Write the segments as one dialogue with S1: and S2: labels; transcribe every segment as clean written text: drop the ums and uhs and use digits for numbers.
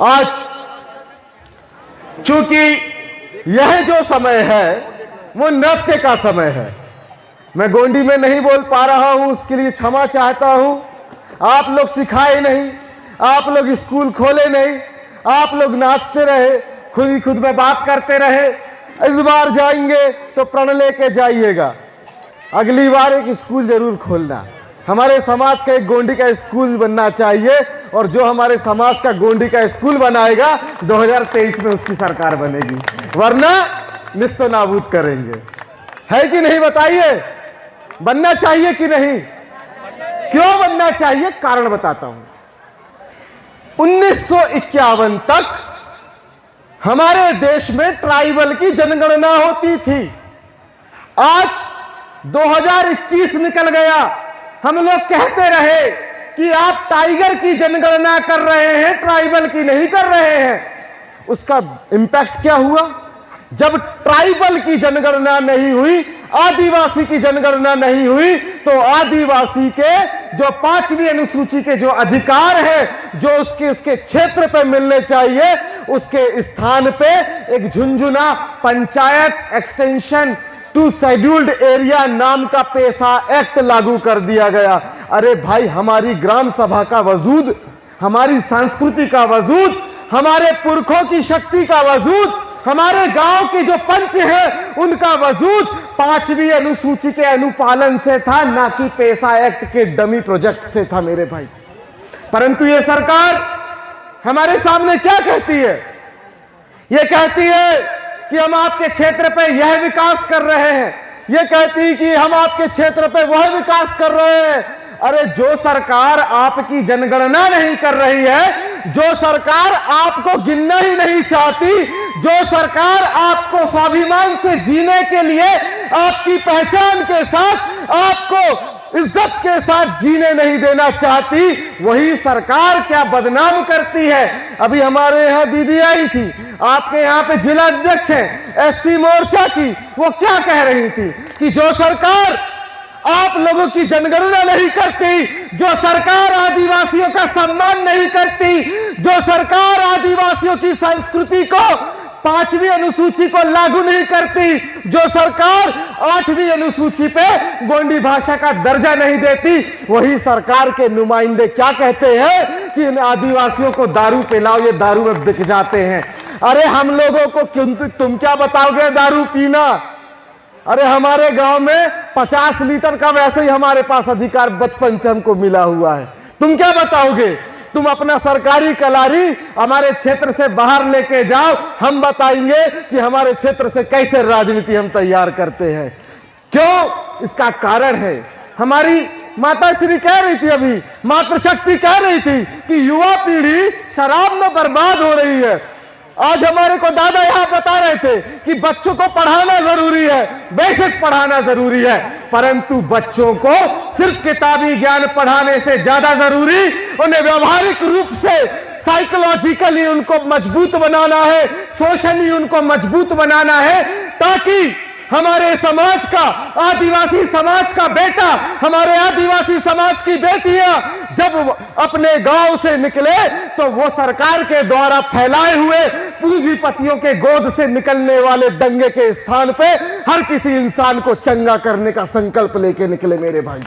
S1: आज चूंकि यह जो समय है वो नृत्य का समय है, मैं गोंडी में नहीं बोल पा रहा हूं, उसके लिए क्षमा चाहता हूं। आप लोग सिखाए नहीं, आप लोग स्कूल खोले नहीं, आप लोग नाचते रहे, खुद ही खुद में बात करते रहे। इस बार जाएंगे तो प्रण लेके जाइएगा, अगली बार एक स्कूल जरूर खोलना। हमारे समाज का एक गोंडी का स्कूल बनना चाहिए, और जो हमारे समाज का गोंडी का स्कूल बनाएगा 2023 में उसकी सरकार बनेगी, वरना निस्तो नाबूद करेंगे। है कि नहीं बताइए? बनना चाहिए कि नहीं? क्यों बनना चाहिए? कारण बताता हूं। 1951 तक हमारे देश में ट्राइबल की जनगणना होती थी। आज 2021 निकल गया, हम लोग कहते रहे कि आप टाइगर की जनगणना कर रहे हैं, ट्राइबल की नहीं कर रहे हैं। उसका इंपैक्ट क्या हुआ? जब ट्राइबल की जनगणना नहीं हुई, आदिवासी की जनगणना नहीं हुई, तो आदिवासी के जो 5वीं अनुसूची के जो अधिकार है, जो उसके क्षेत्र पे मिलने चाहिए, उसके स्थान पे एक Jhunjhunu panchayat extension to scheduled area नाम का पेशा एक्ट लागू कर दिया गया। अरे भाई, हमारी ग्राम सभा का वजूद, हमारी संस्कृति का वजूद, हमारे पुरखों की शक्ति का वजूद, हमारे गांव के जो पंच हैं उनका वजूद 5वीं अनुसूची के अनुपालन से था, ना कि पेशा एक्ट के डमी प्रोजेक्ट से था मेरे भाई। परंतु ये सरकार हमारे सामने क्या कहती है? ये कहती है कि हम आपके क्षेत्र पे यह विकास कर रहे हैं, ये कहती है कि हम आपके क्षेत्र पे वह विकास कर रहे हैं। अरे जो सरकार आपकी जनगणना नहीं कर रही है, जो सरकार आपको गिनना ही नहीं चाहती, जो सरकार आपको स्वाभिमान से जीने के लिए, आपकी पहचान के साथ, आपको इज्जत के साथ जीने नहीं देना चाहती, वही सरकार क्या बदनाम करती है। अभी हमारे यहां दीदी आई थी, आपके यहां पे जिला अध्यक्ष है एससी मोर्चा की, वो क्या कह रही थी कि जो सरकार आप लोगों की जनगणना नहीं करती, जो सरकार आदिवासियों का सम्मान नहीं करती, जो सरकार आदिवासियों की संस्कृति को 5वीं अनुसूची को लागू नहीं करती, जो सरकार 8वीं अनुसूची पे गोंडी भाषा का दर्जा नहीं देती, वही सरकार के नुमाइंदे क्या कहते हैं कि इन आदिवासियों को दारू पिलाओ, ये दारू में बिक जाते हैं। अरे हम लोगों को तुम क्या बताओगे दारू पीना? अरे हमारे गांव में 50 लीटर का वैसे ही हमारे पास अधिकार बचपन से हमको मिला हुआ है, तुम क्या बताओगे? तुम अपना सरकारी कलारी हमारे क्षेत्र से बाहर लेके जाओ, हम बताएंगे कि हमारे क्षेत्र से कैसे राजनीति हम तैयार करते हैं। क्यों? इसका कारण है, हमारी माता श्री कह रही थी, अभी मातृशक्ति कह रही थी कि युवा पीढ़ी शराब में बर्बाद हो रही है। आज हमारे को दादा यहां बता रहे थे कि बच्चों को पढ़ाना जरूरी है, बेशक पढ़ाना जरूरी है, परंतु बच्चों को सिर्फ किताबी ज्ञान पढ़ाने से ज्यादा जरूरी उन्हें व्यवहारिक रूप से साइकोलॉजिकली उनको मजबूत बनाना है, सोशली उनको मजबूत बनाना है, ताकि हमारे समाज का, आदिवासी समाज का बेटा, हमारे आदिवासी समाज की बेटियां जब अपने गांव से निकले तो वो सरकार के द्वारा फैलाए हुए पूंजीपतियों के गोद से निकलने वाले दंगे के स्थान पे हर किसी इंसान को चंगा करने का संकल्प लेके निकले मेरे भाई।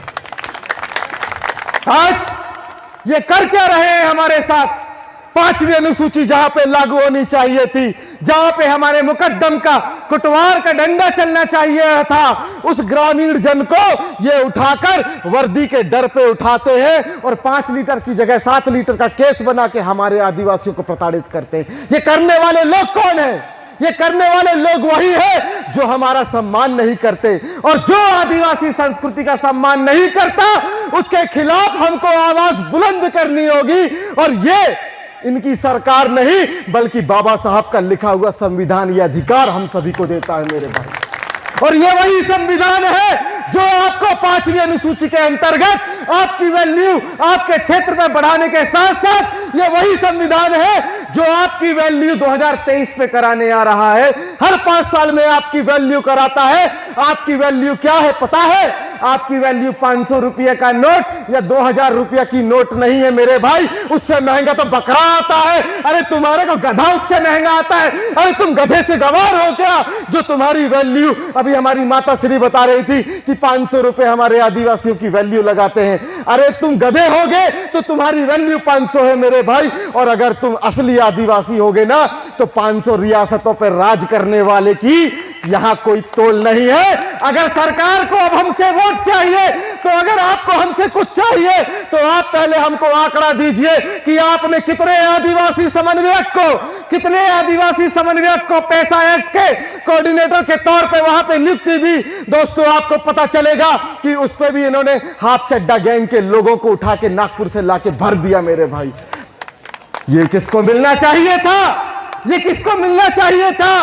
S1: आज ये कर क्या रहे हैं हमारे साथ? 5वीं अनुसूची जहां पे लागू होनी चाहिए थी, जहां पे हमारे मुकद्दम का कुटवार का डंडा चलना चाहिए था, उस ग्रामीण जन को ये उठाकर वर्दी के डर पे उठाते हैं और 5 लीटर की जगह 7 लीटर का केस बना के हमारे आदिवासियों को प्रताड़ित करते हैं। ये करने वाले लोग कौन है? ये करने वाले लोग वही है जो हमारा सम्मान नहीं करते, और जो आदिवासी संस्कृति का सम्मान नहीं करता उसके खिलाफ हमको आवाज बुलंद करनी होगी। और ये इनकी सरकार नहीं बल्कि बाबा साहब का लिखा हुआ संविधान ये अधिकार हम सभी को देता है मेरे भाई। और ये वही संविधान है जो आपको 5वीं अनुसूची के अंतर्गत आपकी वैल्यू आपके क्षेत्र में बढ़ाने के साथ साथ ये वही संविधान है जो आपकी वैल्यू 2023 पे कराने आ रहा है। हर 5 साल में आपकी वैल्यू कराता है। आपकी वैल्यू क्या है पता है? आपकी वैल्यू 500 रुपये का नोट या 2000 रुपये की नोट नहीं है मेरे भाई, उससे महंगा तो बकरा आता है। अरे तुम्हारे को गधा उससे महंगा आता है। अरे तुम गधे से गवार हो क्या जो तुम्हारी वैल्यू, अभी हमारी माता श्री बता रही थी कि 500 रुपए हमारे आदिवासियों की वैल्यू लगाते हैं। अरे तुम गधे होगे तो तुम्हारी वैल्यू 500 है मेरे भाई, और अगर तुम असली आदिवासी होगे ना तो 500 रियासतों पर राज करने वाले की यहां कोई तोल नहीं है। अगर सरकार को अब हमसे वोट चाहिए, तो अगर आपको हमसे कुछ चाहिए तो आप पहले हमको आंकड़ा दीजिए कि आपने कितने आदिवासी समन्वयक को पैसा एक्ट के कोऑर्डिनेटर के तौर पे वहां पे नियुक्ति दी। दोस्तों आपको पता चलेगा कि उस पे भी इन्होंने हाफ चड्डा गैंग के लोगों को उठा के नागपुर से लाके भर दिया मेरे भाई। ये किसको मिलना चाहिए था? ये किसको मिलना चाहिए था?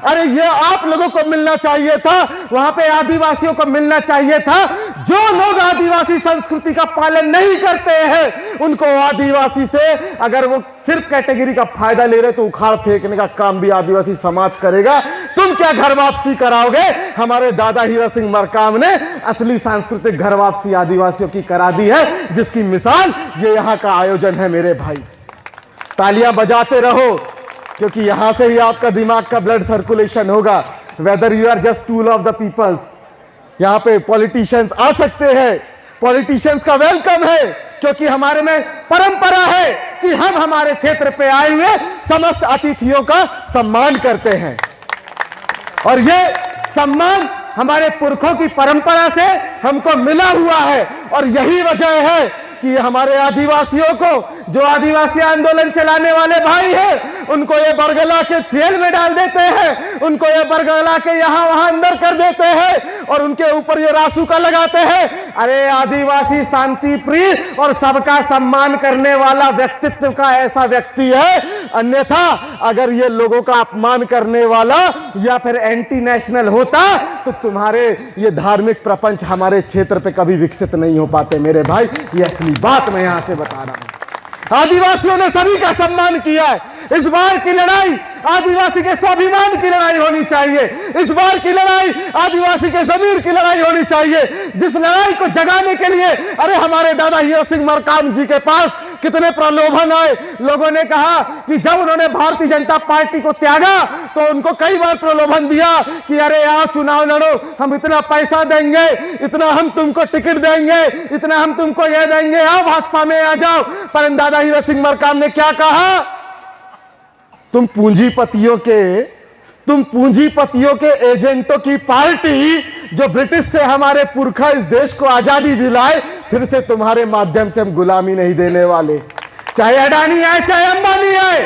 S1: अरे ये आप लोगों को मिलना चाहिए था, वहां पे आदिवासियों को मिलना चाहिए था। जो लोग आदिवासी संस्कृति का पालन नहीं करते हैं उनको आदिवासी से, अगर वो सिर्फ कैटेगरी का फायदा ले रहे तो उखाड़ फेंकने का काम भी आदिवासी समाज करेगा। तुम क्या घर वापसी कराओगे? हमारे दादा हीरा सिंह मरकाम ने असली सांस्कृतिक घर वापसी आदिवासियों की करा दी है, जिसकी मिसाल ये यहां का आयोजन है मेरे भाई। तालियां बजाते रहो, क्योंकि यहां से ही आपका दिमाग का ब्लड सर्कुलेशन होगा। Whether you are just tool of the peoples, यहां पे पॉलिटिशियंस आ सकते हैं, पॉलिटिशियंस का वेलकम है, क्योंकि हमारे में परंपरा है कि हम हमारे क्षेत्र पे आए हुए समस्त अतिथियों का सम्मान करते हैं, और ये सम्मान हमारे पुरखों की परंपरा से हमको मिला हुआ है। और यही वजह है कि हमारे आदिवासियों को, जो आदिवासी आंदोलन चलाने वाले भाई हैं, उनको ये बरगला के जेल में डाल देते हैं, उनको ये बरगला के यहां वहां अंदर कर देते हैं और उनके ऊपर ये रासुका लगाते हैं। अरे आदिवासी शांति प्रिय और सबका सम्मान करने वाला व्यक्तित्व का ऐसा व्यक्ति है, अन्यथा अगर ये लोगों का अपमान करने वाला या फिर एंटी नेशनल होता तो तुम्हारे ये धार्मिक प्रपंच हमारे क्षेत्र पे कभी विकसित नहीं हो पाते मेरे भाई। ये असली बात मैं यहां से बता रहा हूं। आदिवासियों ने सभी का सम्मान किया है। इस बार की लड़ाई आदिवासी के स्वाभिमान की लड़ाई होनी चाहिए। इस बार की लड़ाई आदिवासी के जमीर की लड़ाई होनी चाहिए, जिस लड़ाई को जगाने के लिए, अरे हमारे दादा हीरा सिंह मरकाम जी के पास कितने प्रलोभन आए। लोगों ने कहा कि जब उन्होंने भारतीय जनता पार्टी को त्यागा तो उनको कई बार प्रलोभन दिया कि अरे आओ चुनाव लड़ो, हम इतना पैसा देंगे, इतना हम तुमको टिकट देंगे, इतना हम तुमको ये देंगे, आओ भाजपा में आ जाओ। पर दादा हीरा सिंह मरकाम ने क्या कहा? तुम पूंजीपतियों के एजेंटों की पार्टी, जो ब्रिटिश से हमारे पुरखा इस देश को आजादी दिलाए, फिर से तुम्हारे माध्यम से हम गुलामी नहीं देने वाले। चाहे अडानी आए चाहे अंबानी आए,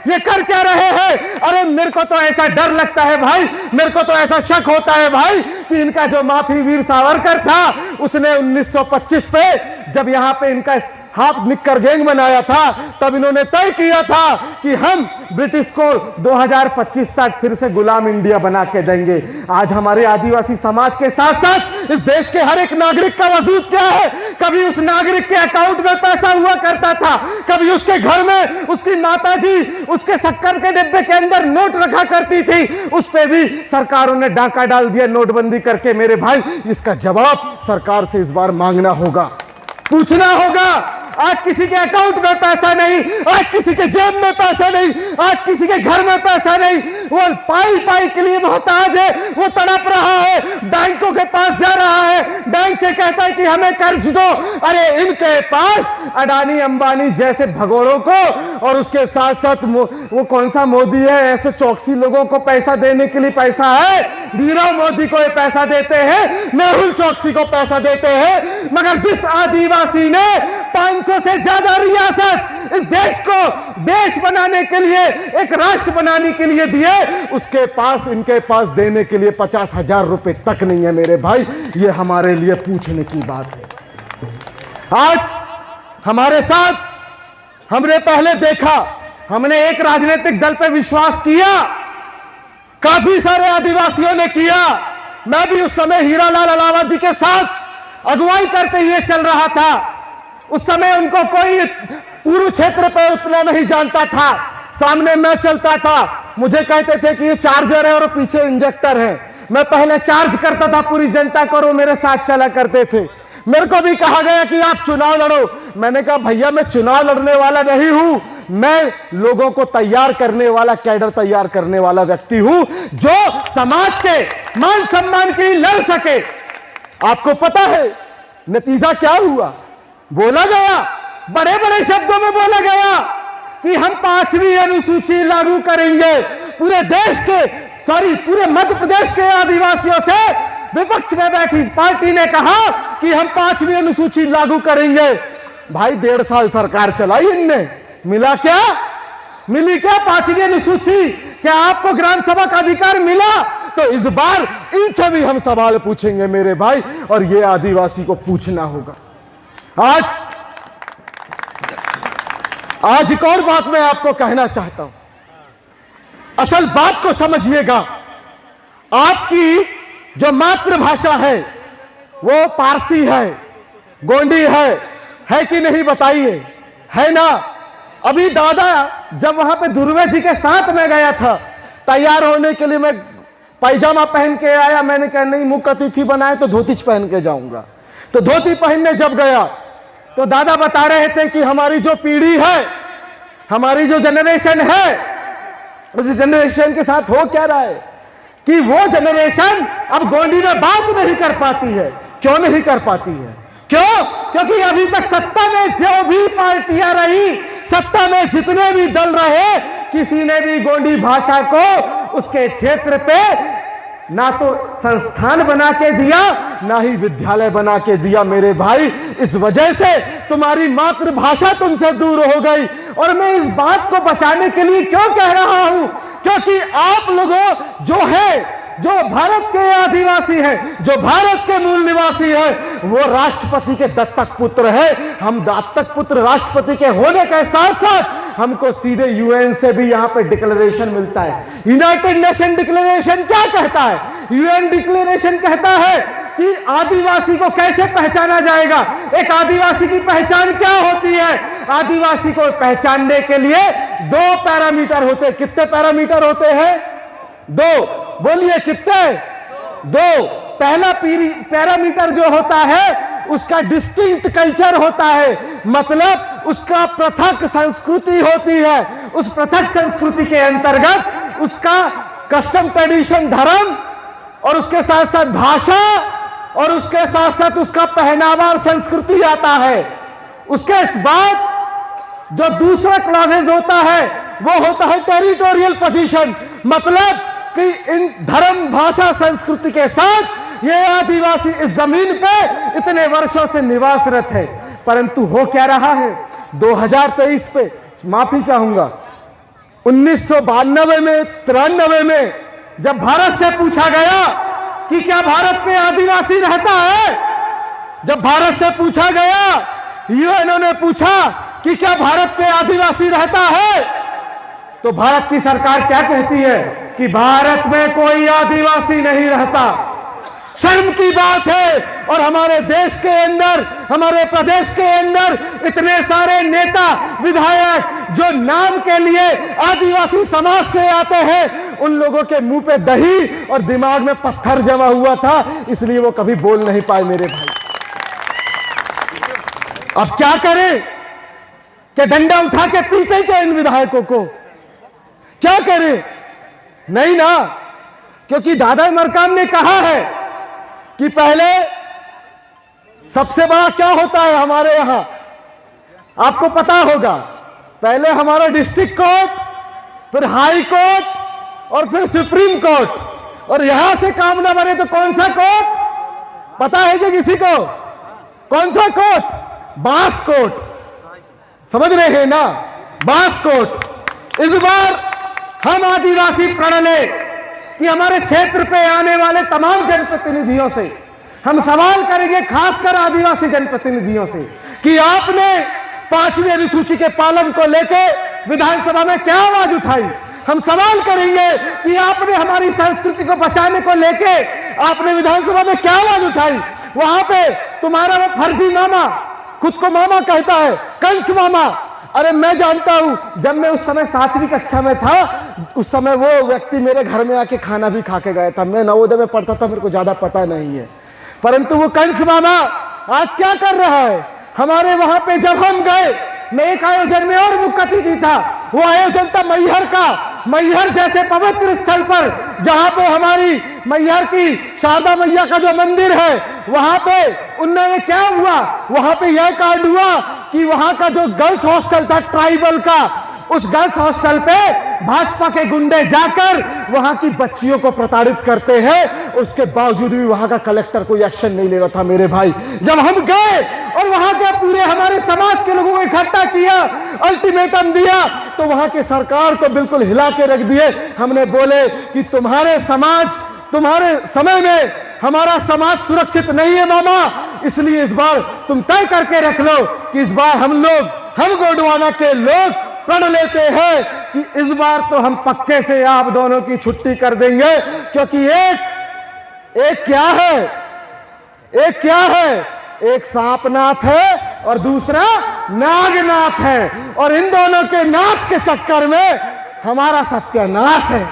S1: ये कर क्या रहे हैं? अरे मेरे को तो ऐसा डर लगता है भाई, मेरे को तो ऐसा शक होता है भाई कि इनका जो माफी वीर सावरकर था, उसने 1925 पे जब यहां पे इनका हाफ निक्कर गैंग बनाया था, तब इन्होंने तय किया था कि हम ब्रिटिश को 2025 तक फिर से गुलाम इंडिया बना के देंगे। आज हमारे आदिवासी समाज के साथ साथ इस देश के हर एक नागरिक का वजूद क्या है? कभी उस नागरिक के अकाउंट में पैसा हुआ करता था, कभी उसके घर में उसकी माताजी उसके शक्कर के डिब्बे के अंदर नोट रखा करती थी, उस पे भी सरकारों ने डाका डाल दिया नोटबंदी करके। मेरे भाई, इसका जवाब सरकार से इस बार मांगना होगा, पूछना होगा। आज किसी के अकाउंट में पैसा नहीं, आज किसी के जेब में पैसा नहीं, आज किसी के घर में पैसा नहीं, वो पाई के लिए मोहताज है, वो तड़प रहा है, बैंकों के पास जा रहा है, बैंक से कहता है कि हमें कर्ज दो। अरे इनके पास अडानी अंबानी जैसे भगोड़ों को, और उसके साथ साथ वो कौन सा मोदी है, ऐसे चौकसी लोगों को पैसा देने के लिए पैसा है। नीरव मोदी को ये पैसा देते हैं, मेहुल चौकसी को पैसा देते हैं, मगर जिस आदिवासी ने 500 से ज्यादा रियासत इस देश को देश बनाने के लिए, एक राष्ट्र बनाने के लिए दिए, उसके पास, इनके पास देने के लिए 50,000 रुपए तक नहीं है मेरे भाई। ये हमारे लिए पूछने की बात है। आज हमारे साथ हमने पहले देखा, हमने एक राजनीतिक दल पर विश्वास किया, काफी सारे आदिवासियों ने किया। मैं भी उस समय हीरालाल अलावा जी के साथ अगुवाई करते हुए चल रहा था। उस समय उनको कोई पूर्व क्षेत्र पे उतना नहीं जानता था। सामने मैं चलता था, मुझे कहते थे कि ये चार्जर है और पीछे इंजेक्टर है। मैं पहले चार्ज करता था पूरी जनता को, मेरे साथ चला करते थे। मेरे को भी कहा गया कि आप चुनाव लड़ो। मैंने कहा भैया मैं चुनाव लड़ने वाला नहीं हूं, मैं लोगों को तैयार करने वाला, कैडर तैयार करने वाला व्यक्ति हूं जो समाज के मान सम्मान के लिए लड़ सके। आपको पता है नतीजा क्या हुआ? बोला गया, बड़े बड़े शब्दों में बोला गया कि हम 5वीं अनुसूची लागू करेंगे। पूरे देश के, पूरे मध्य प्रदेश के आदिवासियों से विपक्ष में बैठी पार्टी ने कहा कि हम 5वीं अनुसूची लागू करेंगे। भाई 1.5 साल सरकार चलाई इनने, मिला क्या? मिली क्या 5वीं अनुसूची? क्या आपको ग्राम सभा का अधिकार मिला? तो इस बार इनसे भी हम सवाल पूछेंगे मेरे भाई, और ये आदिवासी को पूछना होगा। आज एक और बात मैं आपको कहना चाहता हूं। असल बात को समझिएगा। आपकी जो मातृभाषा है वो पारसी है, गोंडी है कि नहीं बताइए? है ना? अभी दादा जब वहां पे दुर्वे जी के साथ में गया था तैयार होने के लिए, मैं पैजामा पहन के आया। मैंने कहा नहीं, मुख्य अतिथि बनाए तो धोती पहन के जाऊंगा। तो धोती पहनने जब गया तो दादा बता रहे थे कि हमारी जो पीढ़ी है, हमारी जो जनरेशन है, उस जनरेशन के साथ हो क्या रहा है कि वो जनरेशन अब गोंडी में बात नहीं कर पाती है। क्यों नहीं कर पाती है? क्यों? क्योंकि अभी तक सत्ता में जो भी पार्टियां रही, सत्ता में जितने भी दल रहे, किसी ने भी गोंडी भाषा को उसके क्षेत्र पे ना तो संस्थान बना के दिया, ना ही विद्यालय बना के दिया मेरे भाई। इस वजह से तुम्हारी मातृभाषा तुमसे दूर हो गई। और मैं इस बात को बचाने के लिए क्यों कह रहा हूं? क्योंकि आप लोगों जो भारत के आदिवासी हैं, जो भारत के मूल निवासी हैं, वो राष्ट्रपति के दत्तक पुत्र है। हम दत्तक पुत्र राष्ट्रपति के होने के साथ साथ हमको सीधे यूएन से भी यहां पे डिक्लेरेशन मिलता है। यूनाइटेड नेशन डिक्लेरेशन क्या कहता है? यूएन डिक्लेरेशन कहता है कि आदिवासी को कैसे पहचाना जाएगा। एक आदिवासी की पहचान क्या होती है? आदिवासी को पहचानने के लिए 2 पैरामीटर होते हैं। कितने पैरामीटर होते हैं? 2। बोलिए कितने? 2। पहला पैरामीटर जो होता है उसका डिस्टिंक्ट कल्चर होता है, मतलब उसका पृथक संस्कृति होती है। उस पृथक संस्कृति के अंतर्गत उसका कस्टम, ट्रेडिशन, धर्म, और उसके साथ साथ भाषा, और उसके साथ साथ उसका पहनावा और संस्कृति आता है। उसके बाद जो दूसरा क्लॉजेज होता है वो होता है टेरिटोरियल पोजीशन, मतलब कि इन धर्म, भाषा, संस्कृति के साथ ये आदिवासी इस जमीन पे इतने वर्षों से निवासरत है। परंतु हो क्या रहा है 2023 पे, माफी चाहूंगा, 1992 में, 93 में जब भारत से पूछा गया कि क्या भारत में आदिवासी रहता है, जब भारत से पूछा गया, यूएनओ ने पूछा कि क्या भारत में आदिवासी रहता है, तो भारत की सरकार क्या कहती है कि भारत में कोई आदिवासी नहीं रहता। शर्म की बात है। और हमारे देश के अंदर, हमारे प्रदेश के अंदर इतने सारे नेता, विधायक जो नाम के लिए आदिवासी समाज से आते हैं, उन लोगों के मुंह पे दही और दिमाग में पत्थर जमा हुआ था, इसलिए वो कभी बोल नहीं पाए मेरे भाई। अब क्या करें? क्या डंडा उठा के पीटे क्या इन विधायकों को? क्या करें? नहीं ना, क्योंकि दादा मरकाम ने कहा है कि पहले सबसे बड़ा क्या होता है हमारे यहां, आपको पता होगा, पहले हमारा डिस्ट्रिक्ट कोर्ट, फिर हाई कोर्ट और फिर सुप्रीम कोर्ट। और यहां से काम ना बने तो कौन सा कोर्ट पता है क्या किसी को? कौन सा कोर्ट? बांस कोर्ट। समझ रहे हैं ना? बांस कोर्ट। इस बार हम आदिवासी प्रण लें कि हमारे क्षेत्र पे आने वाले तमाम जनप्रतिनिधियों से हम सवाल करेंगे, खासकर आदिवासी जनप्रतिनिधियों से, कि आपने 5वीं अनुसूची के पालन को लेकर विधानसभा में क्या आवाज उठाई। हम सवाल करेंगे कि आपने हमारी संस्कृति को बचाने को लेके आपने विधानसभा में क्या आवाज उठाई। वहां पे तुम्हारा वो फर्जी मामा, खुद को मामा कहता है, कंस मामा, अरे मैं जानता हूं, जब मैं उस समय 7वीं कक्षा में था, उस समय वो व्यक्ति मेरे घर में आके खाना भी खा के गया था। मैं नवोदय में पढ़ता था, मेरे को ज्यादा पता नहीं है। परंतु वो कंस मामा आज क्या कर रहा है? हमारे वहां पे जब हम गए, मैं एक आयोजन में और मुख्य अतिथि था। वो आयोजन था मैहर का। मैहर जैसे पवित्र स्थल पर, जहां पे हमारी मैहर की शारदा मैया का जो मंदिर है, वहां पे उनने क्या हुआ, वहां पे यह कांड हुआ कि वहां का जो गर्ल्स हॉस्टल था ट्राइबल का, उस गर्ल्स हॉस्टल पे भाजपा के गुंडे जाकर वहां की बच्चियों को प्रताड़ित करते हैं। उसके बावजूद भी वहां का कलेक्टर कोई एक्शन नहीं ले रहा था। मेरे भाई, जब हम गए और वहां के पूरे हमारे समाज के लोगों को इकट्ठा किया, अल्टीमेटम दिया, तो वहां के सरकार को बिल्कुल हिला के रख दिए। हमने बोले कि तुम्हारे समय में हमारा समाज सुरक्षित नहीं है मामा, इसलिए इस बार तुम तय करके रख लो कि इस बार हम गोंडवाना के लोग प्रण लेते हैं कि इस बार तो हम पक्के से आप दोनों की छुट्टी कर देंगे। क्योंकि एक क्या है, एक सांपनाथ है और दूसरा नागनाथ है, और इन दोनों के नाथ के चक्कर में हमारा सत्यानाश है।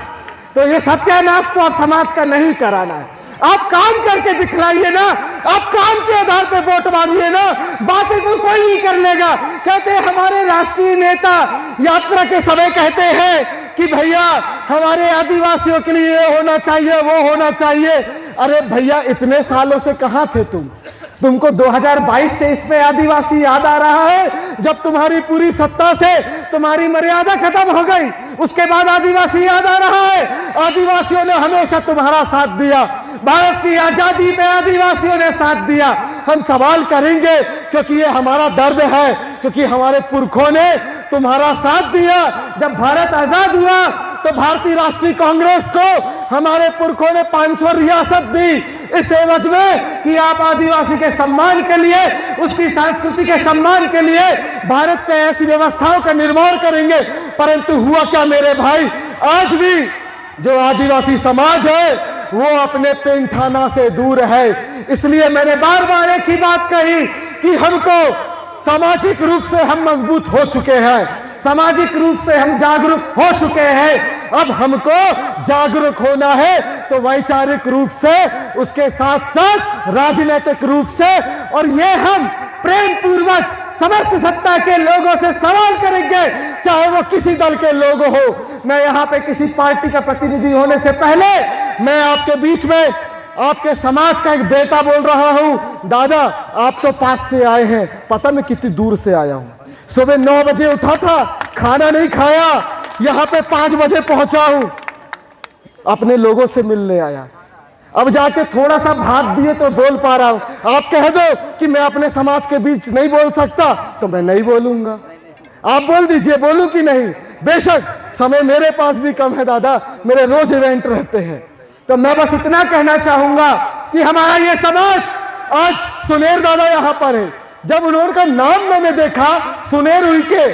S1: तो ये सत्यानाश तो आप समाज का नहीं कराना है। आप काम करके दिखलाइए ना, आप काम के आधार पे वोट मांगिए ना, बातें तो कोई नहीं कर लेगा। कहते हैं हमारे राष्ट्रीय नेता यात्रा के समय कहते हैं कि भैया हमारे आदिवासियों के लिए ये होना चाहिए, वो होना चाहिए। अरे भैया, इतने सालों से कहां थे तुमको 2022-23 में आदिवासी याद आ रहा है, जब तुम्हारी पूरी सत्ता से तुम्हारी मर्यादा खत्म हो गई, उसके बाद आदिवासी याद आ रहा है। आदिवासियों ने हमेशा तुम्हारा साथ दिया, भारत की आजादी में आदिवासियों ने साथ दिया। हम सवाल करेंगे क्योंकि ये हमारा दर्द है, क्योंकि हमारे पुरखों ने तुम्हारा साथ दिया। जब भारत आजाद हुआ तो भारतीय राष्ट्रीय कांग्रेस को हमारे पुरखों ने 500 रियासत दी, इस एवज में कि आप आदिवासी के सम्मान के लिए, उसकी संस्कृति के सम्मान के लिए भारत में ऐसी व्यवस्थाओं का निर्माण करेंगे। परंतु हुआ क्या मेरे भाई, आज भी जो आदिवासी समाज है वो अपने पेंठाना से दूर है। इसलिए मैंने बार बार एक ही बात कही कि हमको सामाजिक रूप से हम मजबूत हो चुके हैं, सामाजिक रूप से हम जागरूक हो चुके हैं। अब हमको जागरूक होना है तो वैचारिक रूप से, उसके साथ साथ राजनीतिक रूप से, और ये हम प्रेम पूर्वक समस्त सत्ता के लोगों से सवाल करेंगे, चाहे वो किसी दल के लोग हो। मैं यहाँ पे किसी पार्टी का प्रतिनिधि होने से पहले मैं आपके बीच में आपके समाज का एक बेटा बोल रहा हूं। दादा, आप तो पास से आए हैं, पता मैं कितनी दूर से आया हूं। सुबह 9 बजे उठा था, खाना नहीं खाया, यहां पे 5 बजे पहुंचा हूं, अपने लोगों से मिलने आया। अब जाके थोड़ा सा भाग दिए तो बोल पा रहा हूं। आप कह दो कि मैं अपने समाज के बीच नहीं बोल सकता तो मैं नहीं बोलूंगा। आप बोल दीजिए, बोलूं कि नहीं? बेशक समय मेरे पास भी कम है दादा, मेरे रोज इवेंट रहते हैं। तो मैं बस इतना कहना चाहूंगा कि हमारा ये समाज, आज सुनेर दादा यहां पर है, जब उन्होंने नाम मैंने देखा सुनेर उइके,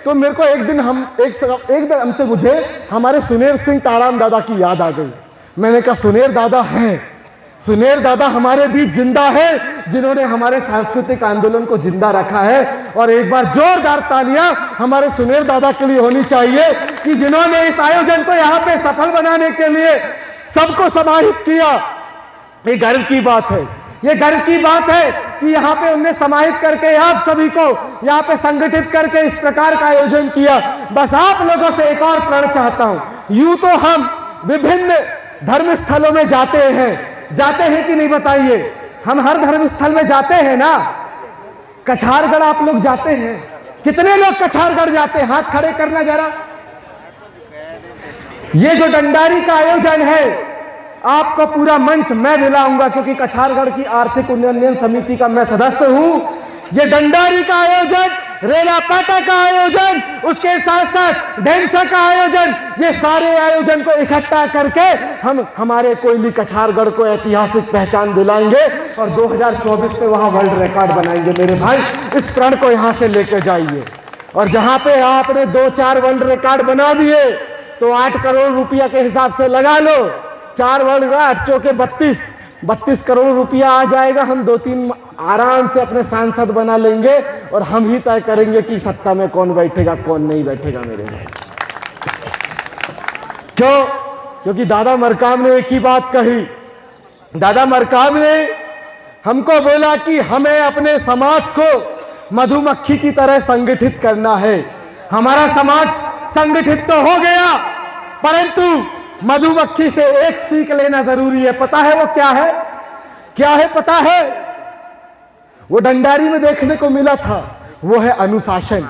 S1: तो मेरे को एक दिन हमसे मुझे हमारे सुनेर सिंह ताराम दादा की याद आ गई। मैंने कहा सुनेर दादा हैं, सुनेर दादा हमारे बीच जिंदा है, जिन्होंने हमारे सांस्कृतिक आंदोलन को जिंदा रखा है। और एक बार जोरदार तालियां हमारे सुनेर दादा के लिए होनी चाहिए कि जिन्होंने इस आयोजन को यहाँ पे सफल बनाने के लिए सबको समाहित किया। ये गर्व की बात है, ये गर्व की बात है कि यहाँ पे उनने समाहित करके आप सभी को यहाँ पे संगठित करके इस प्रकार का आयोजन किया। बस आप लोगों से एक और प्रण चाहता हूं, यूं तो हम विभिन्न धर्म स्थलों में जाते हैं कि नहीं बताइए? हम हर धर्म स्थल में जाते हैं ना। कछारगढ़ आप लोग जाते हैं? कितने लोग कछारगढ़ जाते हैं? हाथ खड़े करना जरा। ये जो डंडारी का आयोजन है, आपको पूरा मंच मैं दिलाऊंगा, क्योंकि कछारगढ़ की आर्थिक उन्नयन समिति का मैं सदस्य हूं। ये डंडारी का आयोजन, रेला पाटा का आयोजन, उसके साथ साथ ढेंसा का आयोजन, ये सारे आयोजन को इकट्ठा करके हम हमारे कोयली कछारगढ़ को ऐतिहासिक पहचान दिलाएंगे और 2024 में वहां वर्ल्ड रिकॉर्ड बनाएंगे। मेरे भाई, इस प्रण को यहां से लेकर जाइए। और जहां पे आपने 2-4 वर्ल्ड रिकॉर्ड बना दिए तो 8 करोड़ रुपया के हिसाब से लगा लो, 4 वर्ल्ड 8 चौके 32 करोड़ रुपया आ जाएगा। हम 2-3 आराम से अपने सांसद बना लेंगे और हम ही तय करेंगे कि सत्ता में कौन बैठेगा कौन नहीं बैठेगा मेरे भाई। क्यों? क्योंकि दादा मरकाम ने एक ही बात कही। दादा मरकाम ने हमको बोला कि हमें अपने समाज को मधुमक्खी की तरह संगठित करना है। हमारा समाज संगठित तो हो गया, परंतु मधुमक्खी से एक सीख लेना जरूरी है। पता है वो क्या है? क्या है पता है? वो डंडारी में देखने को मिला था, वो है अनुशासन।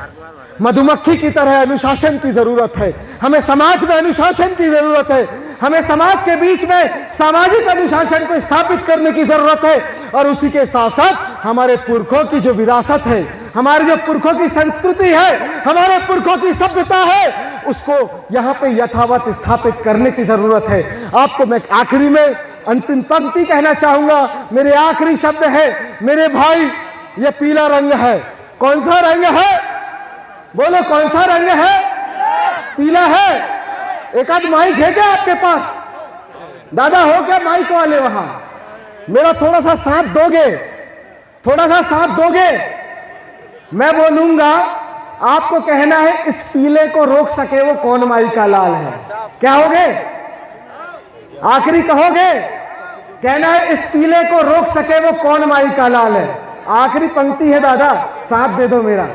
S1: मधुमक्खी की तरह अनुशासन की जरूरत है। हमें समाज में अनुशासन की जरूरत है। हमें समाज के बीच में सामाजिक अनुशासन को स्थापित करने की जरूरत है। और उसी के साथ साथ हमारे पुरखों की जो विरासत है, हमारे जो पुरखों की संस्कृति है, हमारे पुरखों की सभ्यता है, उसको यहाँ पे यथावत स्थापित करने की जरूरत है। आपको मैं आखिरी में अंतिम पंक्ति कहना चाहूंगा। मेरे आखिरी शब्द है, मेरे भाई, ये पीला रंग है। कौन सा रंग है? बोलो कौन सा रंग है? पीला है। एक आध माइक है क्या आपके पास? दादा हो क्या माइक वाले वहां? मेरा थोड़ा सा साथ दोगे? थोड़ा सा साथ दोगे? मैं बोलूंगा, आपको कहना है इस पीले को रोक सके वो कौन माई का लाल है। क्या होगे? आखिरी कहोगे? कहना है इस पीले को रोक सके वो कौन माई का लाल है। आखिरी पंक्ति है दादा, साथ दे दो मेरा।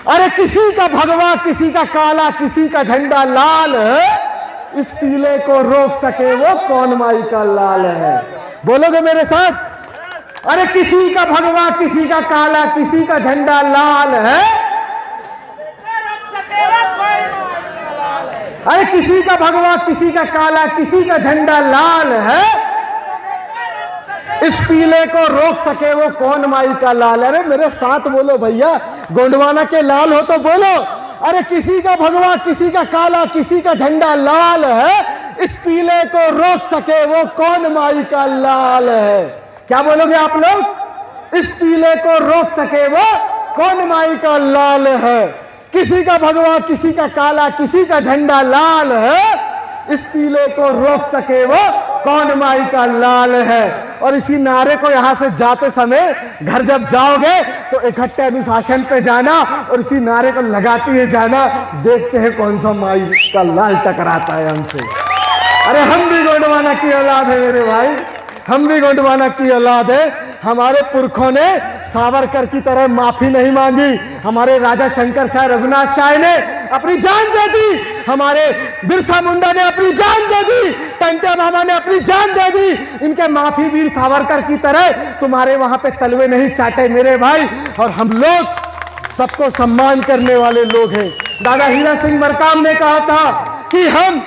S1: अरे किसी का भगवा, किसी का काला, किसी का झंडा लाल है, इस पीले को रोक सके वो कौन माई का लाल है। बोलोगे मेरे साथ? अरे किसी का भगवा, किसी का काला, किसी का झंडा लाल है, अरे किसी का भगवा, किसी का काला, किसी का झंडा लाल है, इस पीले को रोक सके वो कौन माई का लाल। अरे मेरे साथ बोलो भैया, गोंडवाना के लाल हो तो बोलो। अरे किसी का भगवा, किसी का काला, किसी का झंडा लाल है, इस पीले को रोक सके वो कौन माई का लाल है। क्या बोलोगे आप लोग? इस पीले को रोक सके वो कौन माई का लाल है। किसी का भगवा, किसी का काला, किसी का झंडा लाल है, इस पीले को रोक सके वो कौन माई का लाल है। और इसी नारे को यहां से जाते समय घर जब जाओगे तो इकट्ठे अनुशासन पे जाना और इसी नारे को लगाते हुए जाना। देखते हैं कौन सा माई का लाल टकराता है हमसे। अरे हम भी गोंडवाना की औलाद है मेरे भाई, हम भी गोंडवाना की औलाद है। हमारे पुरखों ने सावरकर की तरह माफी नहीं मांगी। हमारे राजा शंकर शाह रघुनाथ शाह ने अपनी जान दे दी। हमारे बिरसा मुंडा ने अपनी जान दे दी। टंटे मामा ने अपनी जान दे दी। इनके माफी वीर सावरकर की तरह तुम्हारे वहां पे तलवे नहीं चाटे मेरे भाई। और हम लोग सबको सम्मान करने वाले लोग हैं। दादा हीरा सिंह मरकाम ने कहा था कि हम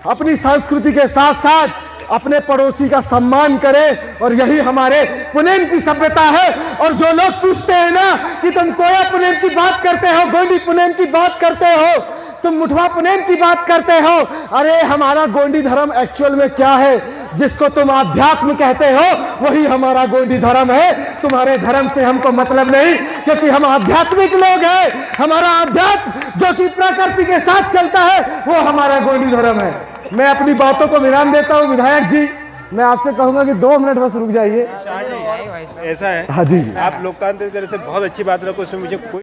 S1: अपनी संस्कृति के साथ साथ अपने पड़ोसी का सम्मान करें, और यही हमारे पुनेम की सभ्यता है। और जो लोग पूछते हैं ना कि तुम कोया पुनेम की बात करते हो, गोंडी पुनेम की बात करते हो, तुम मुठवा पुनेम की बात करते हो, अरे हमारा गोंडी धर्म एक्चुअल में क्या है? जिसको तुम आध्यात्म कहते हो वही हमारा गोंडी धर्म है। तुम्हारे धर्म से हमको मतलब नहीं, क्योंकि हम आध्यात्मिक लोग हैं। हमारा आध्यात्म जो कि प्रकृति के साथ चलता है वो हमारा गोंडी धर्म है। मैं अपनी बातों को विराम देता हूं। विधायक जी, मैं आपसे कहूंगा कि 2 मिनट बस रुक जाइए।
S2: ऐसा है,
S1: हाँ जी,
S2: आप लोकतांत्रिक तरह से बहुत अच्छी बात रखो, उसमें मुझे कोई